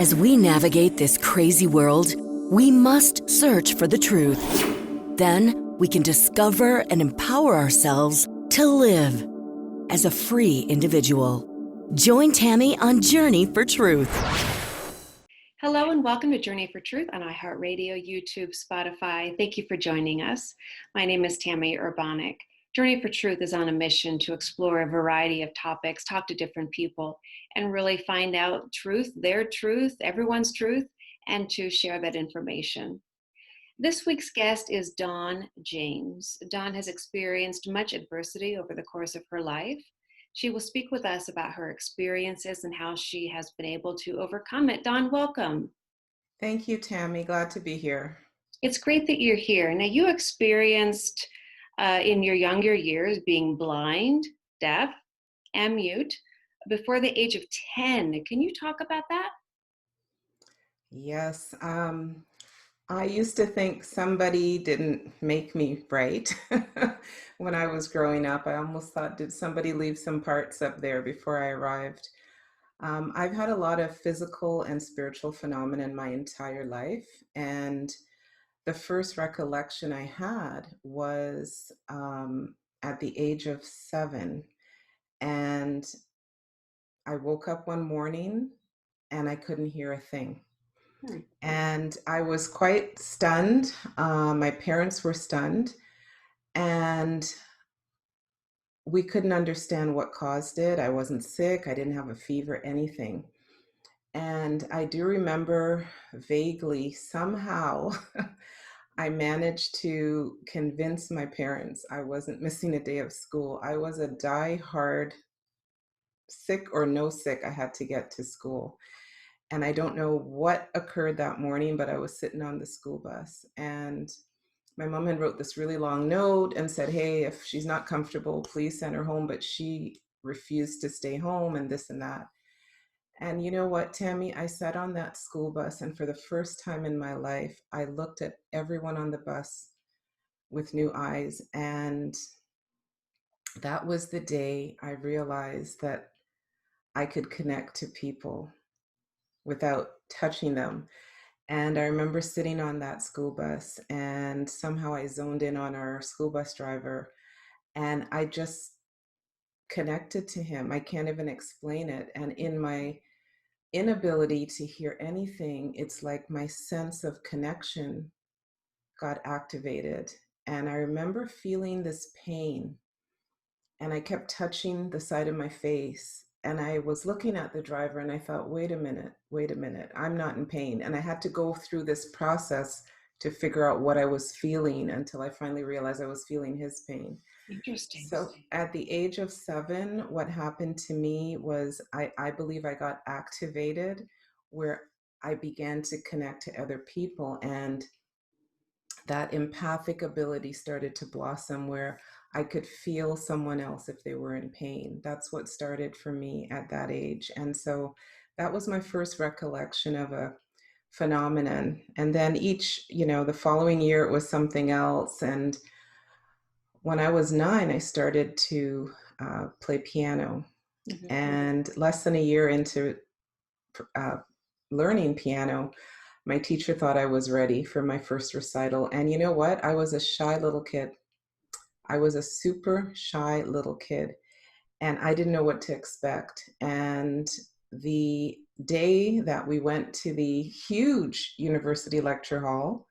As we navigate this crazy world, we must search for the truth. Then we can discover and empower ourselves to live as a free individual. Join Tammy on Journey for Truth. Hello and welcome to Journey for Truth on iHeartRadio, YouTube, Spotify. Thank you for joining us. My name is Tammy Urbanic. Journey for Truth is on a mission to explore a variety of topics, talk to different people, and really find out truth, their truth, everyone's truth, and to share that information. This week's guest is Dawn James. Dawn has experienced much adversity over the course of her life. She will speak with us about her experiences and how she has been able to overcome it. Dawn, welcome. Thank you, Tammy. Glad to be here. It's great that you're here. Now, you experienced in your younger years being blind, deaf, and mute before the age of 10. Can you talk about that? Yes, I used to think somebody didn't make me right when I was growing up. I almost thought, did somebody leave some parts up there before I arrived? I've had a lot of physical and spiritual phenomena in my entire life. And the first recollection I had was at the age of 7. And I woke up one morning and I couldn't hear a thing. And I was quite stunned. My parents were stunned, and we couldn't understand what caused it. I wasn't sick. I didn't have a fever, anything. And I do remember vaguely, somehow, I managed to convince my parents I wasn't missing a day of school. I was a die-hard, sick or no sick, I had to get to school. And I don't know what occurred that morning, but I was sitting on the school bus and my mom had wrote this really long note and said, hey, if she's not comfortable, please send her home. But she refused to stay home and this and that. And you know what, Tammy, I sat on that school bus and for the first time in my life, I looked at everyone on the bus with new eyes. And that was the day I realized that I could connect to people without touching them. And I remember sitting on that school bus and somehow I zoned in on our school bus driver and I just connected to him. I can't even explain it. And in my inability to hear anything, it's like my sense of connection got activated. And I remember feeling this pain and I kept touching the side of my face. And I was looking at the driver and I thought, wait a minute, I'm not in pain. And I had to go through this process to figure out what I was feeling until I finally realized I was feeling his pain. Interesting. So at the age of 7, what happened to me was I believe I got activated where I began to connect to other people. And that empathic ability started to blossom where I could feel someone else if they were in pain. That's what started for me at that age. And so that was my first recollection of a phenomenon. And then the following year it was something else. And when I was 9, I started to play piano. Mm-hmm. And less than a year into learning piano, my teacher thought I was ready for my first recital. And you know what? I was a shy little kid. I was a super shy little kid and I didn't know what to expect. And the day that we went to the huge university lecture hall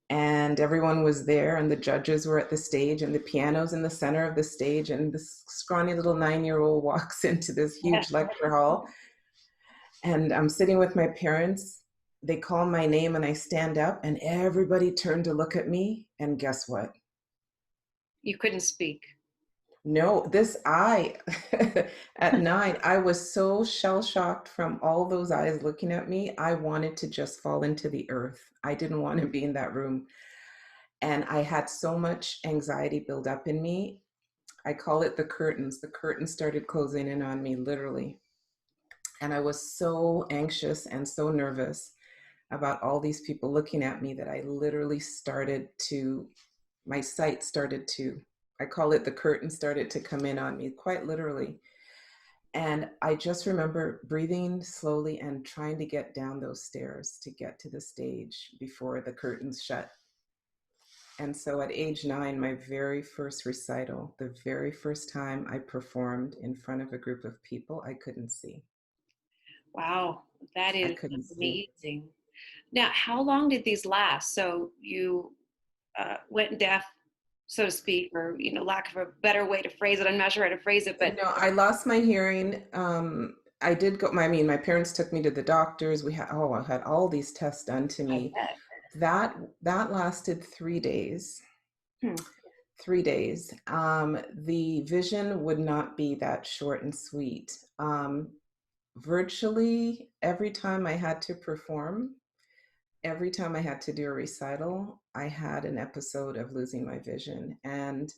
and everyone was there and the judges were at the stage and the piano's in the center of the stage and this scrawny little 9-year-old walks into this huge lecture hall and I'm sitting with my parents. They call my name and I stand up and everybody turned to look at me and guess what? You couldn't speak. No, at 9, I was so shell-shocked from all those eyes looking at me. I wanted to just fall into the earth. I didn't want to be in that room. And I had so much anxiety build up in me. I call it the curtains. The curtains started closing in on me, literally. And I was so anxious and so nervous about all these people looking at me that I literally my sight started to, I call it the curtain started to come in on me, quite literally. And I just remember breathing slowly and trying to get down those stairs to get to the stage before the curtains shut. And so at age 9, my very first recital, the very first time I performed in front of a group of people, I couldn't see. Wow, that I is couldn't see. amazing. Now, how long did these last? So you went deaf, so to speak, or lack of a better way to phrase it. I'm not sure how to phrase it, but No, I lost my hearing. I did go, I mean, my parents took me to the doctors. I had all these tests done to I me. bet. That that lasted 3 days. Hmm. 3 days. The vision would not be that short and sweet. Virtually every time I had to perform, every time I had to do a recital, I had an episode of losing my vision. And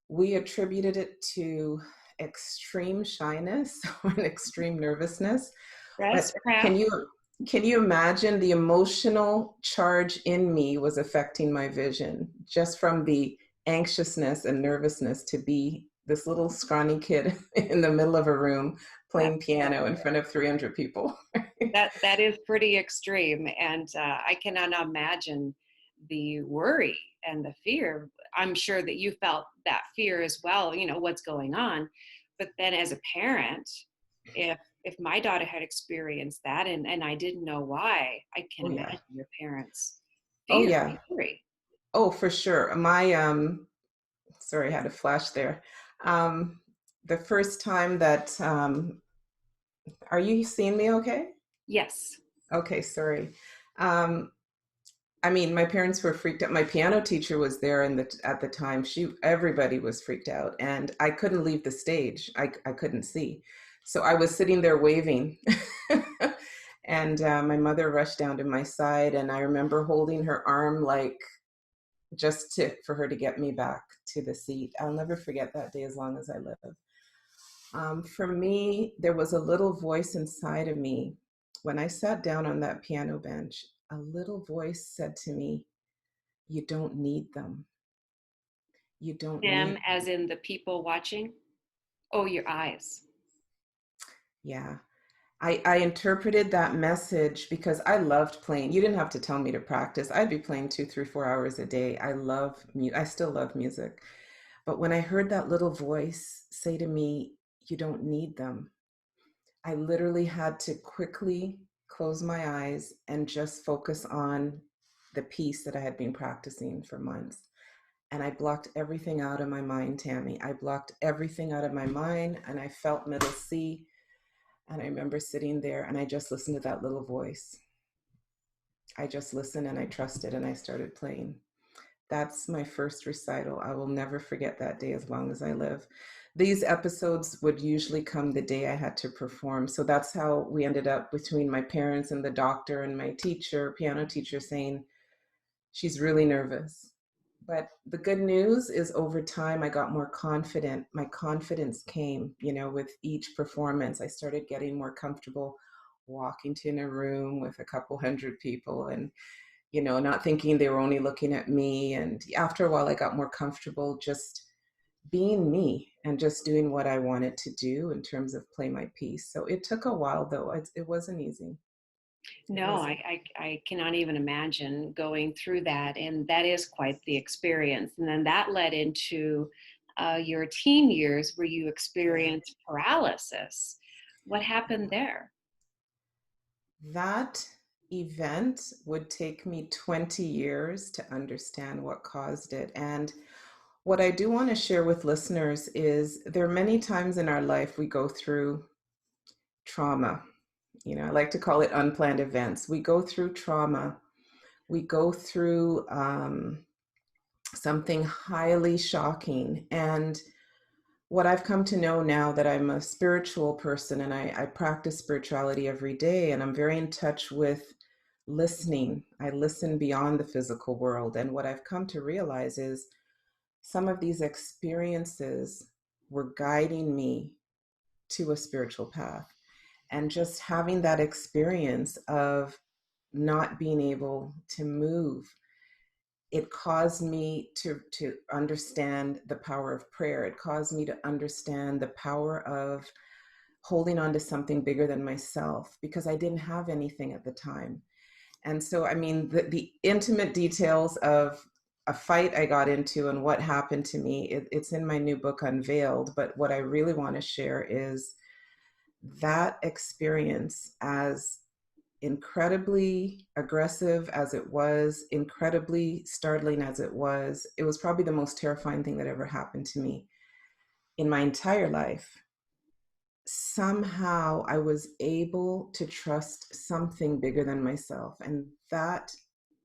we attributed it to extreme shyness and extreme nervousness. Stress, But perhaps? can you imagine the emotional charge in me was affecting my vision just from the anxiousness and nervousness to be this little scrawny kid in the middle of a room That playing piano in front of 300 people. that is pretty extreme, and I cannot imagine the worry and the fear. I'm sure that you felt that fear as well. What's going on, but then as a parent, if my daughter had experienced that and I didn't know why, I can Oh yeah. imagine your parents' Oh fear yeah. and worry. Oh, for sure. My sorry, I had a flash there. Um the first time that are you seeing me okay? Yes. Okay, sorry. Um I mean, my parents were freaked out. My piano teacher was there at the time. Everybody was freaked out, and I couldn't leave the stage. I couldn't see, so I was sitting there waving, and my mother rushed down to my side, and I remember holding her arm like just to for her to get me back to the seat. I'll never forget that day as long as I live. For me, there was a little voice inside of me when I sat down on that piano bench. A little voice said to me, you don't need them. You don't Them, need as them. in the people watching. Oh, your eyes. Yeah. I interpreted that message because I loved playing. You didn't have to tell me to practice. I'd be playing 2, 3, 4 hours a day. I still love music. But when I heard that little voice say to me, you don't need them, I literally had to quickly close my eyes and just focus on the piece that I had been practicing for months. And I blocked everything out of my mind, Tammy. I blocked everything out of my mind, and I felt middle C. And I remember sitting there and I just listened to that little voice. I just listened and I trusted and I started playing. That's my first recital. I will never forget that day as long as I live. These episodes would usually come the day I had to perform. So that's how we ended up between my parents and the doctor and my teacher, piano teacher, saying, she's really nervous. But the good news is over time, I got more confident. My confidence came, with each performance. I started getting more comfortable walking to in a room with a couple hundred people and, not thinking they were only looking at me. And after a while, I got more comfortable just being me and just doing what I wanted to do in terms of play my piece. So it took a while, though. It wasn't easy. It No, wasn't. I cannot even imagine going through that. And that is quite the experience. And then that led into your teen years where you Yeah. experienced paralysis. What happened there? That event would take me 20 years to understand what caused it. And what I do want to share with listeners is there are many times in our life we go through trauma. I like to call it unplanned events. We go through trauma. We go through something highly shocking. And what I've come to know now that I'm a spiritual person and I practice spirituality every day, and I'm very in touch with listening. I listen beyond the physical world. And what I've come to realize is some of these experiences were guiding me to a spiritual path. And just having that experience of not being able to move, it caused me to understand the power of prayer. It caused me to understand the power of holding on to something bigger than myself because I didn't have anything at the time. And so, I mean, the intimate details of a fight I got into and what happened to me, it's in my new book, Unveiled. But what I really want to share is that experience, as incredibly aggressive as it was, incredibly startling as it was probably the most terrifying thing that ever happened to me in my entire life. Somehow I was able to trust something bigger than myself. And that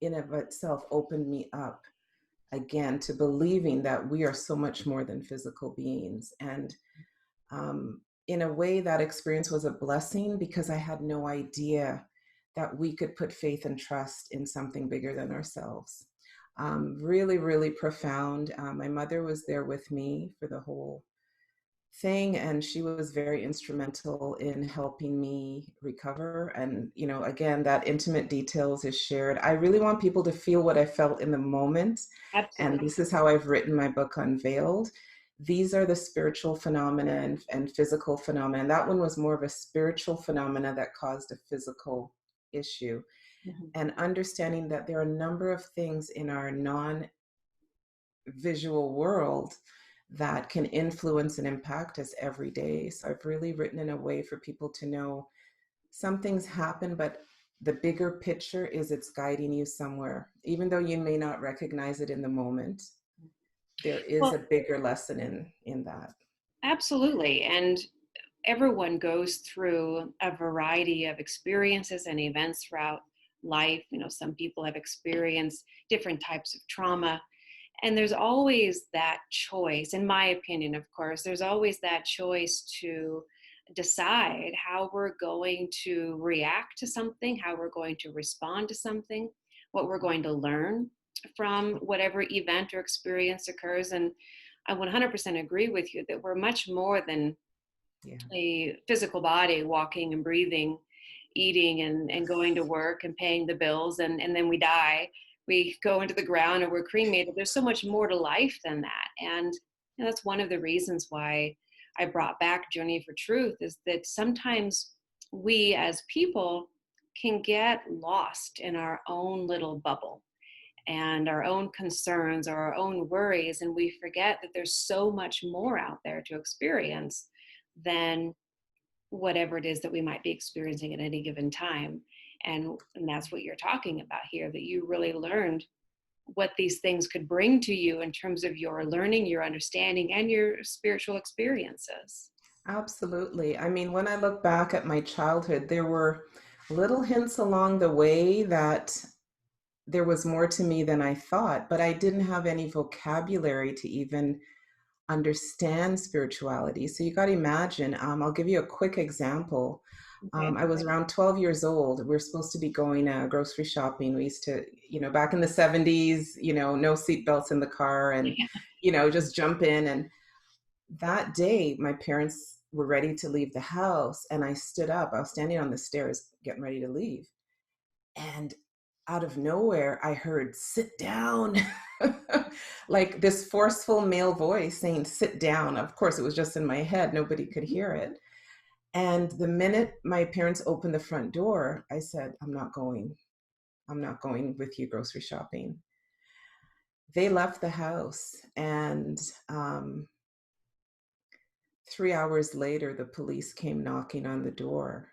in of itself opened me up again to believing that we are so much more than physical beings. And in a way, that experience was a blessing because I had no idea that we could put faith and trust in something bigger than ourselves. Really, really profound. My mother was there with me for the whole thing, and she was very instrumental in helping me recover. And again, that intimate details is shared. I really want people to feel what I felt in the moment, and Absolutely. this is how I've written my book, Unveiled. These are the spiritual phenomena and physical phenomena, and that one was more of a spiritual phenomena that caused a physical issue. Mhm. And understanding that there are a number of things in our non-visual world that can influence and impact us every day. So I've really written in a way for people to know some things happen, but the bigger picture is it's guiding you somewhere. Even though you may not recognize it in the moment, there is a Well, bigger lesson in that. absolutely. And everyone goes through a variety of experiences and events throughout life. Some people have experienced different types of trauma. And there's always that choice, in my opinion, of course, there's always that choice to decide how we're going to react to something, how we're going to respond to something, what we're going to learn from whatever event or experience occurs. And I 100% agree with you that we're much more than Yeah. a physical body walking and breathing, eating and going to work and paying the bills, and then we die. We go into the ground and we're cremated. There's so much more to life than that. And that's one of the reasons why I brought back Journey for Truth, is that sometimes we as people can get lost in our own little bubble and our own concerns or our own worries, and we forget that there's so much more out there to experience than whatever it is that we might be experiencing at any given time. And that's what you're talking about here, that you really learned what these things could bring to you in terms of your learning, your understanding, and your spiritual experiences. Absolutely. I mean, when I look back at my childhood, there were little hints along the way that there was more to me than I thought, but I didn't have any vocabulary to even understand spirituality. So you got to imagine, I'll give you a quick example. Okay. I was around 12 years old. We are supposed to be going grocery shopping. We used to, back in the 70s, no seatbelts in the car and, Yeah. just jump in. And that day, my parents were ready to leave the house. And I stood up. I was standing on the stairs getting ready to leave. And out of nowhere, I heard, "Sit down." Like this forceful male voice saying, "Sit down." Of course, it was just in my head. Nobody could hear it. And the minute my parents opened the front door, I said, "I'm not going. I'm not going with you grocery shopping." They left the house. And 3 hours later, the police came knocking on the door.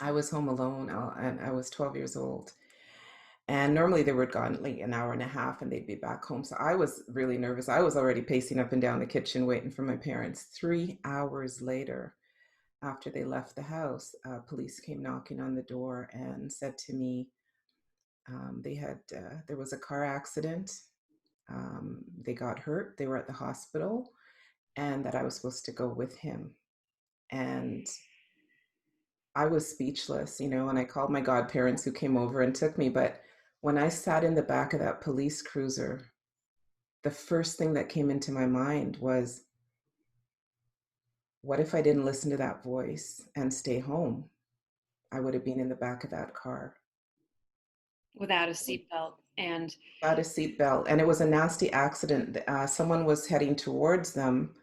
I was home alone, and I was 12 years old. And normally they were gone like an hour and a half and they'd be back home. So I was really nervous. I was already pacing up and down the kitchen waiting for my parents. 3 hours later, after they left the house, police came knocking on the door and said to me, there was a car accident. They got hurt. They were at the hospital, and that I was supposed to go with him. And I was speechless, and I called my godparents who came over and took me. But when I sat in the back of that police cruiser, the first thing that came into my mind was, what if I didn't listen to that voice and stay home? I would have been in the back of that car Without a seatbelt. And without a seatbelt. And it was a nasty accident. Someone was heading towards them,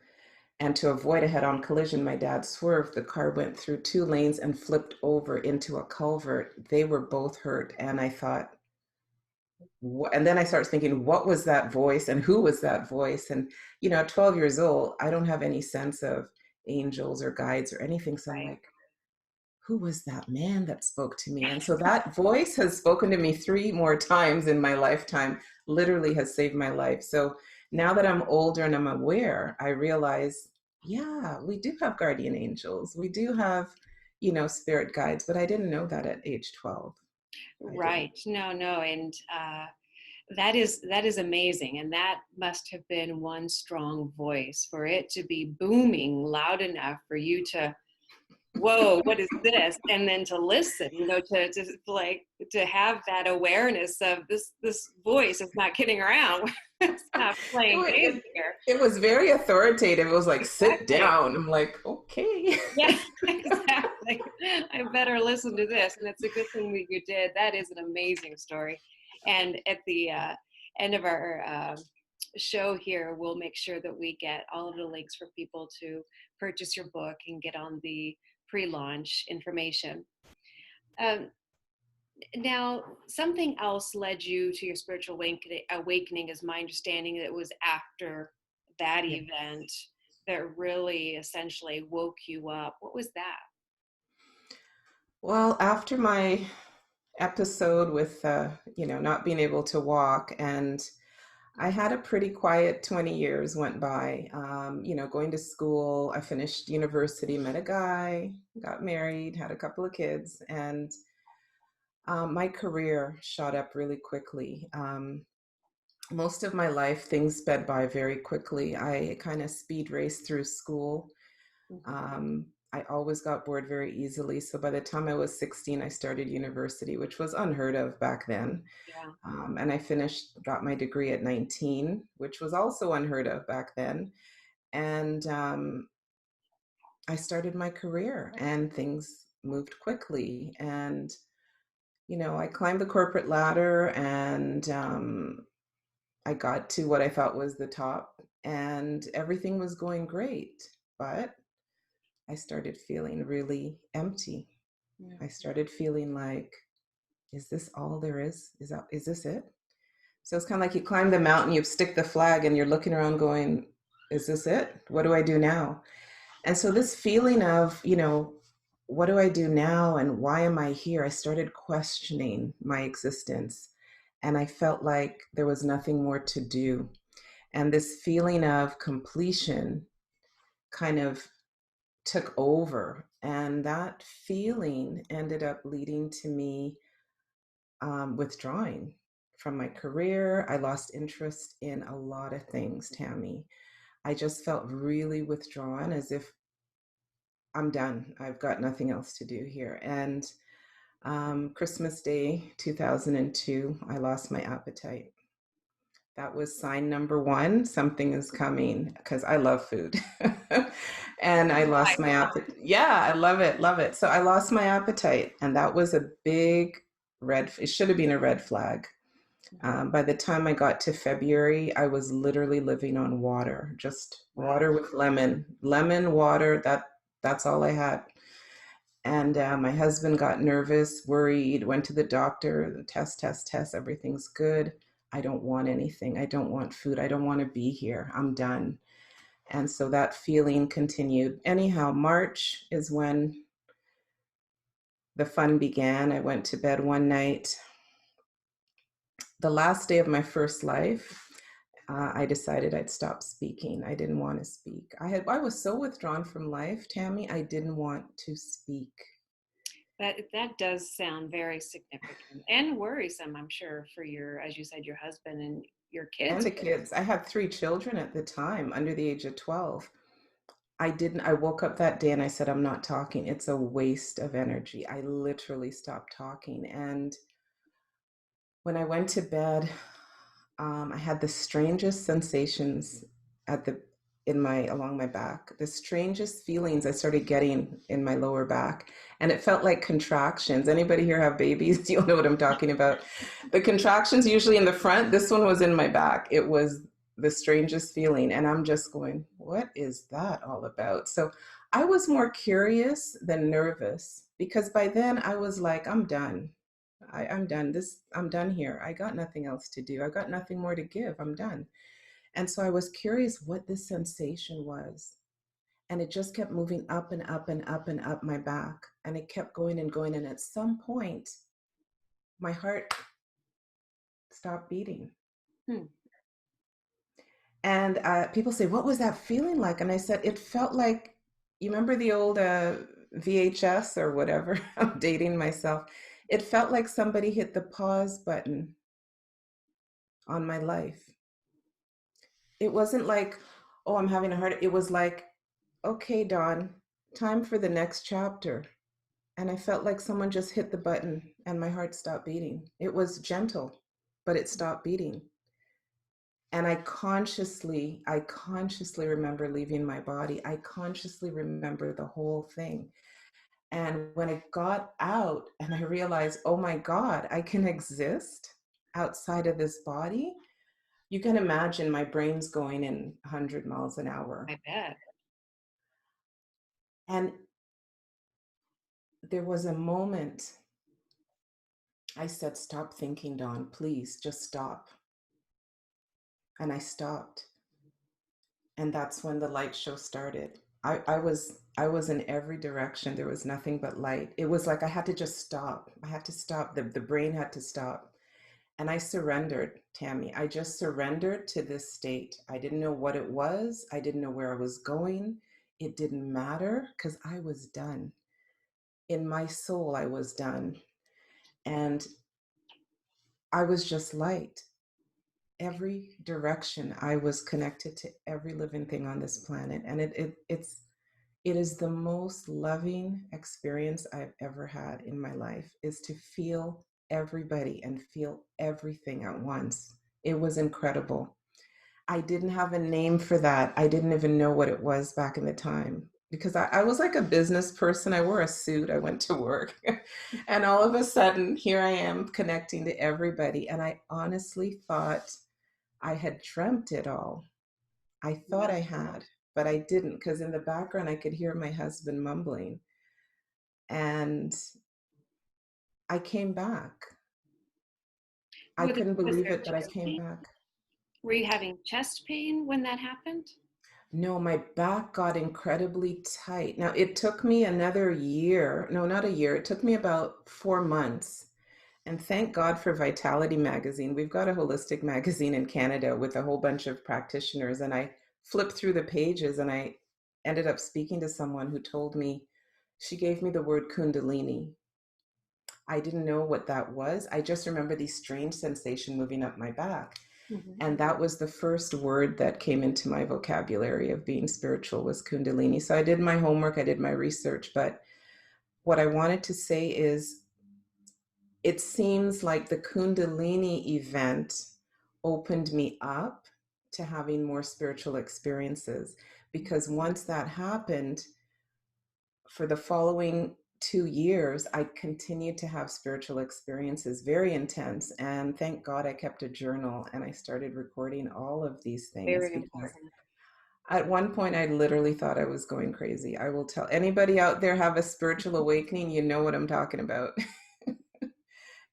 And to avoid a head-on collision, my dad swerved. The car went through 2 lanes and flipped over into a culvert. They were both hurt. And I thought, and then I started thinking, what was that voice and who was that voice? And, at 12 years old, I don't have any sense of angels or guides or anything. So I'm Right. like, who was that man that spoke to me? And so that voice has spoken to me 3 more times in my lifetime, literally has saved my life. So now that I'm older and I'm aware, I realize, yeah, we do have guardian angels. We do have, spirit guides, but I didn't know that at age 12. I didn't. Right. No. And that is amazing. And that must have been one strong voice for it to be booming loud enough for you to, whoa, what is this? And then to listen, to have that awareness of this voice is not kidding around. It's not playing games It, here. it was very authoritative. It was like, sit Exactly. down. I'm like, okay. Yeah, exactly. I better listen to this. And it's a good thing that you did. That is an amazing story. And at the end of our show here, we'll make sure that we get all of the links for people to purchase your book and get on the pre-launch information. Um, Now, something else led you to your spiritual awakening, is my understanding. That it was after that Yeah. event that really essentially woke you up. What was that? Well, after my episode with, not being able to walk, and I had a pretty quiet 20 years went by, going to school. I finished university, met a guy, got married, had a couple of kids, and my career shot up really quickly. Most of my life, things sped by very quickly. I kind of speed raced through school. I always got bored very easily. So by the time I was 16, I started university, which was unheard of back then. Yeah. And I got my degree at 19, which was also unheard of back then. And I started my career and things moved quickly. And, I climbed the corporate ladder, and I got to what I thought was the top, and everything was going great. But I started feeling really empty. Yeah. I started feeling like, is this all there is? Is this it? So it's kind of like you climb the mountain, you stick the flag, and you're looking around going, is this it? What do I do now? And so this feeling of, what do I do now and why am I here? I started questioning my existence, and I felt like there was nothing more to do. And this feeling of completion kind of took over. And that feeling ended up leading to me withdrawing from my career. I lost interest in a lot of things, Tammy. I just felt really withdrawn, as if I'm done. I've got nothing else to do here. And Christmas Day 2002, I lost my appetite. That was sign number one. Something is coming, because I love food. And I lost my appetite. Yeah, I love it, love it. So I lost my appetite, and that was a big it should have been a red flag. By the time I got to February, I was literally living on water, just water with lemon water. That's all I had. And my husband got nervous, worried, went to the doctor, the test, everything's good. I don't want anything. I don't want food. I don't want to be here. I'm done. And so that feeling continued. Anyhow, March is when the fun began. I went to bed one night, the last day of my first life. I decided I'd stop speaking. I didn't want to speak. I was so withdrawn from life, Tammy, I didn't want to speak. That does sound very significant and worrisome, I'm sure, for your, as you said, your husband and your And kids. the kids. I had 3 children at the time, under the age of 12. I woke up that day and I said, I'm not talking. It's a waste of energy. I literally stopped talking. And when I went to bed, I had the strangest sensations along my back, the strangest feelings I started getting in my lower back. And it felt like contractions. Anybody here have babies? You'll know what I'm talking about. The contractions usually in the front, this one was in my back. It was the strangest feeling. And I'm just going, what is that all about? So I was more curious than nervous because by then I was like, I'm done. I'm done. I'm done here. I got nothing else to do. I got nothing more to give. I'm done. And so I was curious what this sensation was. And it just kept moving up and up and up and up my back. And it kept going and going. And at some point, my heart stopped beating. Hmm. And people say, what was that feeling like? And I said, it felt like, you remember the old VHS or whatever? I'm dating myself. It felt like somebody hit the pause button on my life. It wasn't like, oh, I'm having a heart. It was like, okay, Dawn, time for the next chapter. And I felt like someone just hit the button and my heart stopped beating. It was gentle, but it stopped beating. And I consciously remember leaving my body. I consciously remember the whole thing. And when I got out and I realized, oh my God, I can exist outside of this body. You can imagine my brain's going in 100 miles an hour. I bet. And there was a moment I said, stop thinking, Dawn, please just stop. And I stopped. And that's when the light show started. I was in every direction. There was nothing but light. It was like I had to just stop. I had to stop. The brain had to stop. And I surrendered, Tammy. I just surrendered to this state. I didn't know what it was. I didn't know where I was going. It didn't matter because I was done. In my soul, I was done. And I was just light. Every direction I was connected to every living thing on this planet. And it is the most loving experience I've ever had in my life, is to feel everybody and feel everything at once. It was incredible. I didn't have a name for that. I didn't even know what it was back in the time because I was like a business person. I wore a suit, I went to work. And all of a sudden, here I am connecting to everybody. And I honestly thought I had dreamt it all. I thought I had, but I didn't, because in the background I could hear my husband mumbling. And I came back. I couldn't Was believe there it, but I chest came pain? back. Were you having chest pain when that happened? No, my back got incredibly tight. Now, it took me another year. No, not a year. It took me about 4 months. And thank God for Vitality Magazine. We've got a holistic magazine in Canada with a whole bunch of practitioners. And I flipped through the pages and I ended up speaking to someone who told me, she gave me the word Kundalini. I didn't know what that was. I just remember these strange sensation moving up my back. Mm-hmm. And that was the first word that came into my vocabulary of being spiritual, was Kundalini. So I did my homework, I did my research. But what I wanted to say is, it seems like the Kundalini event opened me up to having more spiritual experiences. Because once that happened, for the following 2 years, I continued to have spiritual experiences, very intense. And thank God I kept a journal and I started recording all of these things, Very because important. at one point I literally thought I was going crazy. I will tell anybody out there have a spiritual awakening, you know what I'm talking about.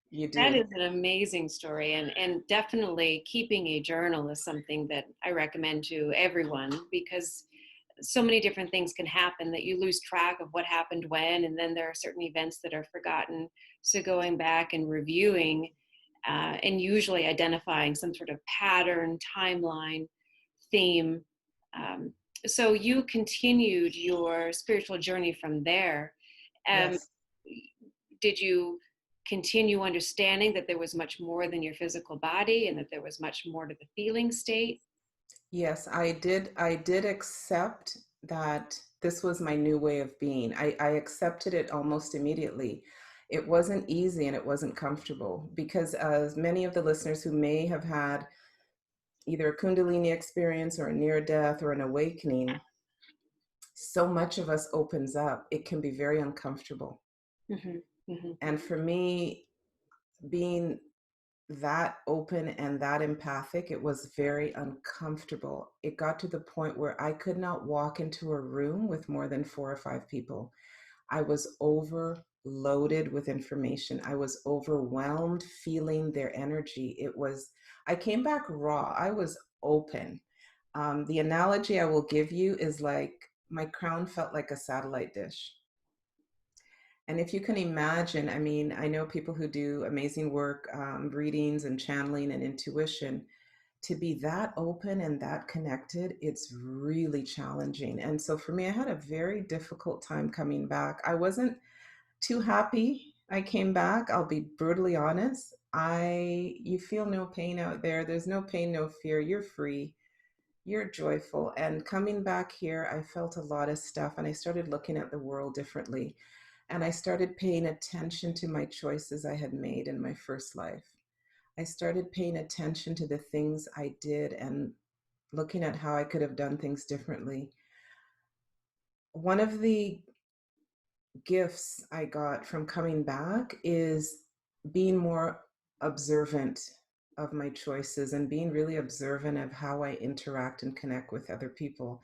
You That do. is an amazing story, and definitely keeping a journal is something that I recommend to everyone, because so many different things can happen that you lose track of what happened when, and then there are certain events that are forgotten. So going back and reviewing, and usually identifying some sort of pattern, timeline, theme. Um, so you continued your spiritual journey from there. Um, Yes. did you continue understanding that there was much more than your physical body and that there was much more to the feeling state? Yes, I did. I did accept that this was my new way of being. I accepted it almost immediately. It wasn't easy and it wasn't comfortable, because as many of the listeners who may have had either a Kundalini experience or a near death or an awakening, so much of us opens up. It can be very uncomfortable. Mm-hmm. Mm-hmm. And for me, being that open and that empathic, it was very uncomfortable. It got to the point where I could not walk into a room with more than 4 or 5 people. I was overloaded with information. I was overwhelmed feeling their energy. I came back raw. I was open. The analogy I will give you is like my crown felt like a satellite dish. And if you can imagine, I mean, I know people who do amazing work, readings and channeling and intuition. To be that open and that connected, it's really challenging. And so for me, I had a very difficult time coming back. I wasn't too happy I came back. I'll be brutally honest. You feel no pain out there. There's no pain, no fear. You're free. You're joyful. And coming back here, I felt a lot of stuff and I started looking at the world differently. And I started paying attention to my choices I had made in my first life. I started paying attention to the things I did and looking at how I could have done things differently. One of the gifts I got from coming back is being more observant of my choices and being really observant of how I interact and connect with other people.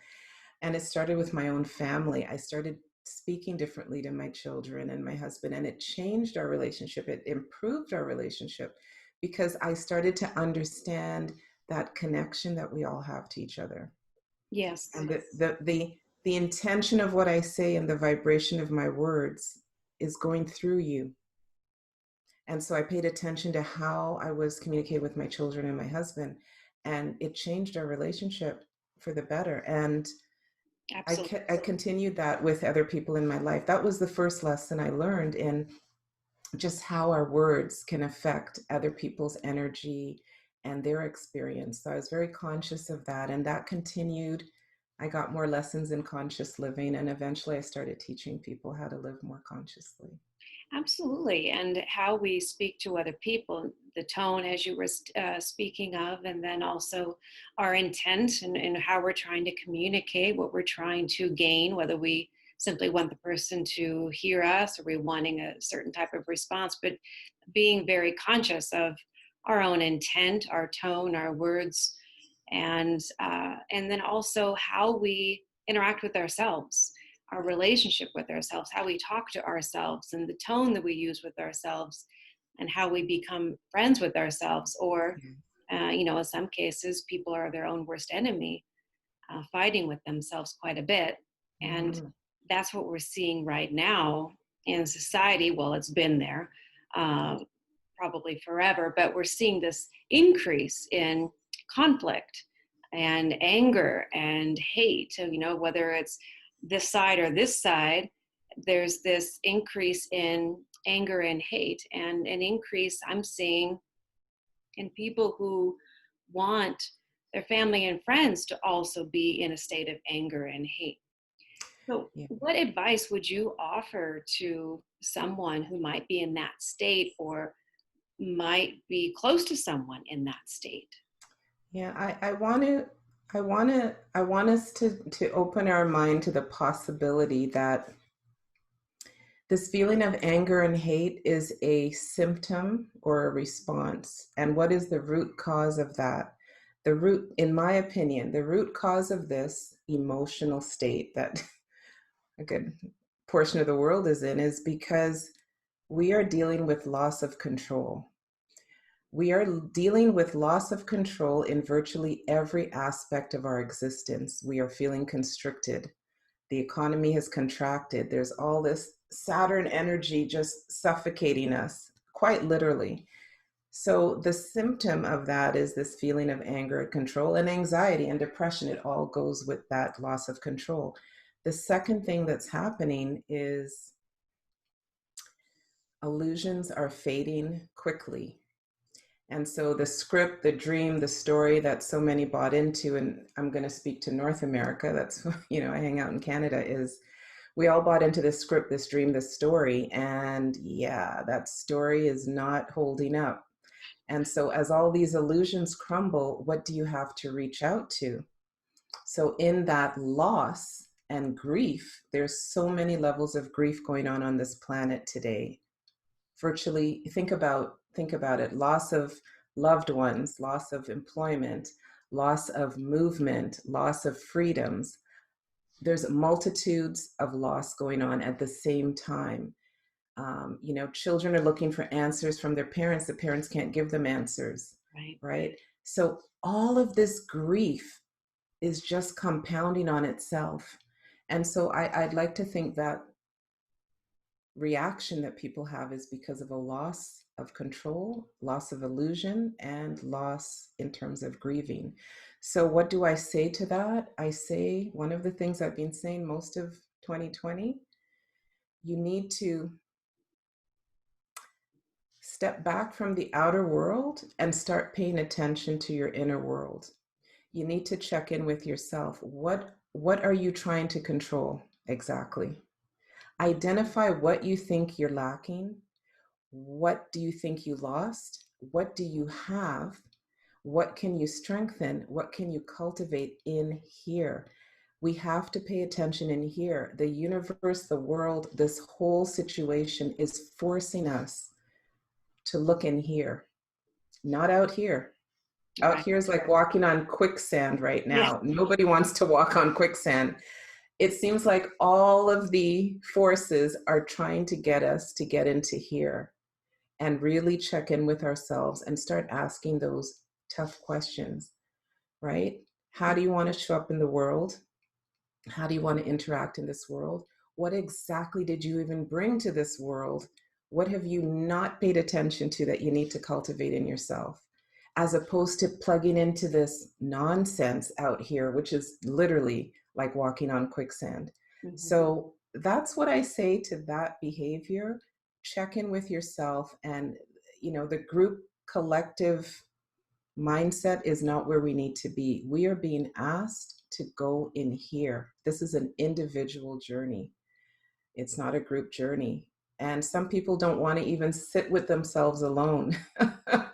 And it started with my own family. I started speaking differently to my children and my husband, and it changed our relationship. It improved our relationship because I started to understand that connection that we all have to each other. Yes. And the intention of what I say and the vibration of my words is going through you. And so I paid attention to how I was communicating with my children and my husband, and it changed our relationship for the better. And Absolutely. I continued that with other people in my life. That was the first lesson I learned in just how our words can affect other people's energy and their experience. So I was very conscious of that, and that continued. I got more lessons in conscious living, and eventually I started teaching people how to live more consciously. Absolutely. And how we speak to other people, the tone, as you were speaking of, and then also our intent and how we're trying to communicate, what we're trying to gain, whether we simply want the person to hear us or we're wanting a certain type of response, but being very conscious of our own intent, our tone, our words, and then also how we interact with ourselves, our relationship with ourselves, how we talk to ourselves, and the tone that we use with ourselves, and how we become friends with ourselves. Or, in some cases, people are their own worst enemy, fighting with themselves quite a bit. And Mm. that's what we're seeing right now in society. Well, it's been there probably forever, but we're seeing this increase in conflict and anger and hate. So, whether it's this side or this side, there's this increase in anger and hate, and an increase I'm seeing in people who want their family and friends to also be in a state of anger and hate. So, Yeah. what advice would you offer to someone who might be in that state or might be close to someone in that state? Yeah, I want us to open our mind to the possibility that this feeling of anger and hate is a symptom or a response. And what is the root cause of that? In my opinion, the root cause of this emotional state that a good portion of the world is in is because we are dealing with loss of control. We are dealing with loss of control in virtually every aspect of our existence. We are feeling constricted. The economy has contracted. There's all this Saturn energy just suffocating us, quite literally. So, the symptom of that is this feeling of anger and control and anxiety and depression. It all goes with that loss of control. The second thing that's happening is illusions are fading quickly. And so the script, the dream, the story that so many bought into, and I'm going to speak to North America, that's, I hang out in Canada, is we all bought into this script, this dream, this story. And yeah, that story is not holding up. And so as all these illusions crumble, what do you have to reach out to? So in that loss and grief, there's so many levels of grief going on this planet today virtually, think about it, loss of loved ones, loss of employment, loss of movement, loss of freedoms. There's multitudes of loss going on at the same time. Children are looking for answers from their parents. The parents can't give them answers, Right. right? So all of this grief is just compounding on itself. And so I'd like to think that reaction that people have is because of a loss of control, loss of illusion, and loss in terms of grieving. So, what do I say to that? I say one of the things I've been saying most of 2020, you need to step back from the outer world and start paying attention to your inner world. You need to check in with yourself. What are you trying to control exactly? Identify what you think you're lacking. What do you think you lost? What do you have? What can you strengthen? What can you cultivate in here? We have to pay attention in here. The universe, the world, this whole situation is forcing us to look in here, not out here. Out Right. here is like walking on quicksand right Yeah. now. Nobody wants to walk on quicksand. It seems like all of the forces are trying to get us to get into here and really check in with ourselves and start asking those tough questions, right? How do you want to show up in the world? How do you want to interact in this world? What exactly did you even bring to this world? What have you not paid attention to that you need to cultivate in yourself? As opposed to plugging into this nonsense out here, which is literally like walking on quicksand. Mhm. So that's what I say to that behavior. Check in with yourself, and the group collective mindset is not where we need to be. We are being asked to go in here. This is an individual journey. It's not a group journey. And some people don't want to even sit with themselves alone. That's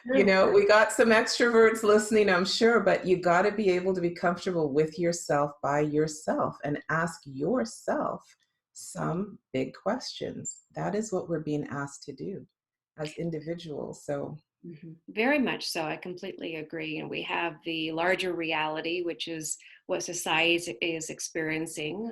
true. We got some extroverts listening, I'm sure, but you got to be able to be comfortable with yourself by yourself and ask yourself some big questions. That is what we're being asked to do as individuals. So, Very much so. I completely agree. And we have the larger reality, which is what society is experiencing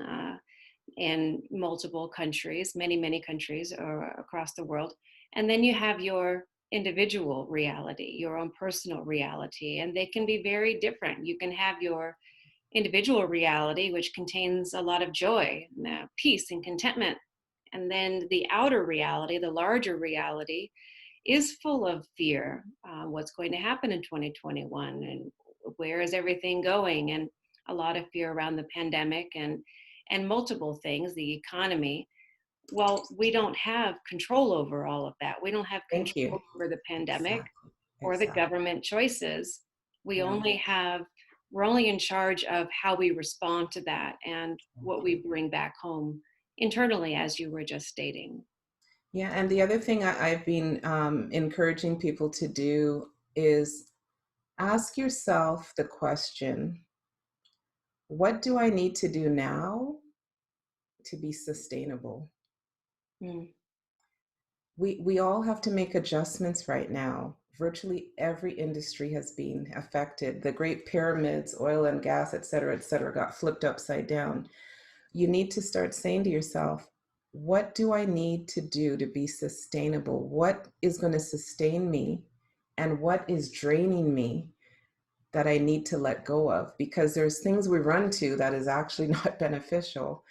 in multiple countries, many, many countries across the world. And then you have your individual reality, your own personal reality, and they can be very different. You can have your individual reality, which contains a lot of joy, and, peace, and contentment. And then the outer reality, the larger reality, is full of fear. What's going to happen in 2021, and where is everything going? And a lot of fear around the pandemic and multiple things, the economy. Well, we don't have control over all of that. We don't have thank you. control over the pandemic Exactly. or the Exactly. government choices. We Yeah. only have, we're only in charge of how we respond to that and Thank what you. we bring back home internally, as you were just stating. Yeah. And the other thing I've been encouraging people to do is ask yourself the question, what do I need to do now to be sustainable? Mm. We all have to make adjustments right now. Virtually every industry has been affected. The great pyramids, oil and gas, et cetera, got flipped upside down. You need to start saying to yourself, what do I need to do to be sustainable? What is going to sustain me? And what is draining me that I need to let go of? Because there's things we run to that is actually not beneficial,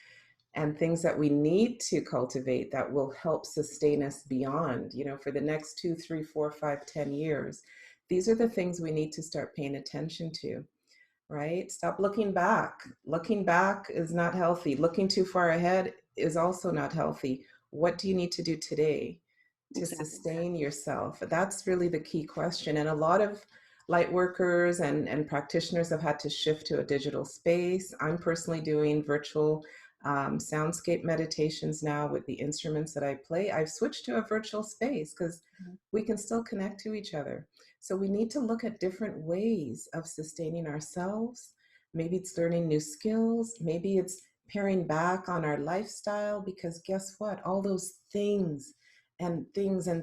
and things that we need to cultivate that will help sustain us beyond, for the next 2, 3, 4, 5, 10 years. These are the things we need to start paying attention to, right? Stop looking back. Looking back is not healthy. Looking too far ahead is also not healthy. What do you need to do today to Exactly. sustain yourself? That's really the key question. And a lot of light workers and practitioners have had to shift to a digital space. I'm personally doing virtual soundscape meditations now with the instruments that I play. I've switched to a virtual space because we can still connect to each other. So we need to look at different ways of sustaining ourselves. Maybe it's learning new skills. Maybe it's paring back on our lifestyle, because guess what? All those things and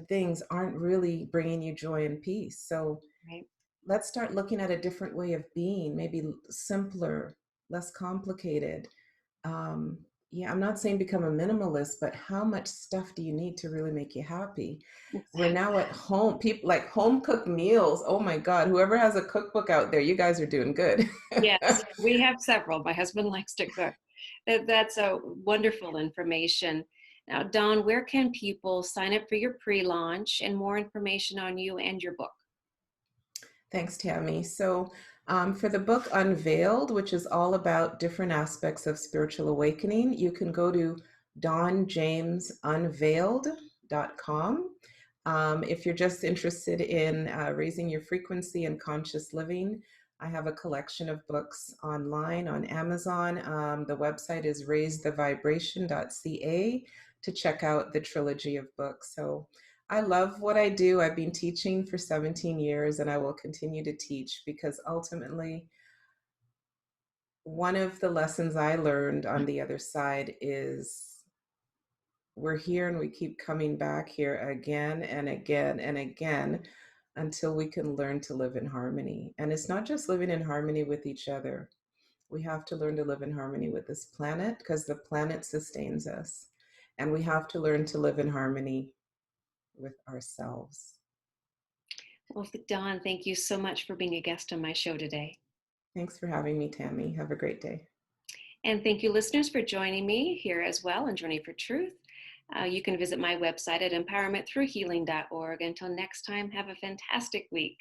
things aren't really bringing you joy and peace. So Right. let's start looking at a different way of being, maybe simpler, less complicated. um, yeah, I'm not saying become a minimalist, but how much stuff do you need to really make you happy? We're Exactly. now at home, people like home cooked meals. Oh my God, whoever has a cookbook out there, you guys are doing good. Yes, we have several. My husband likes to cook. That's a wonderful information. Now, Dawn, where can people sign up for your pre-launch and more information on you and your book? Thanks, Tammy. So, for the book Unveiled, which is all about different aspects of spiritual awakening, you can go to dawnjamesunveiled.com. If you're just interested in raising your frequency and conscious living, I have a collection of books online on Amazon. The website is raisethevibration.ca to check out the trilogy of books. So I love what I do. I've been teaching for 17 years and I will continue to teach because ultimately, one of the lessons I learned on the other side is we're here and we keep coming back here again and again and again until we can learn to live in harmony. And it's not just living in harmony with each other. We have to learn to live in harmony with this planet because the planet sustains us. And we have to learn to live in harmony with ourselves. Well, Dawn, thank you so much for being a guest on my show today. Thanks for having me, Tammy. Have a great day. And thank you, listeners, for joining me here as well on Journey for Truth. You can visit my website at empowermentthroughhealing.org. Until next time, have a fantastic week.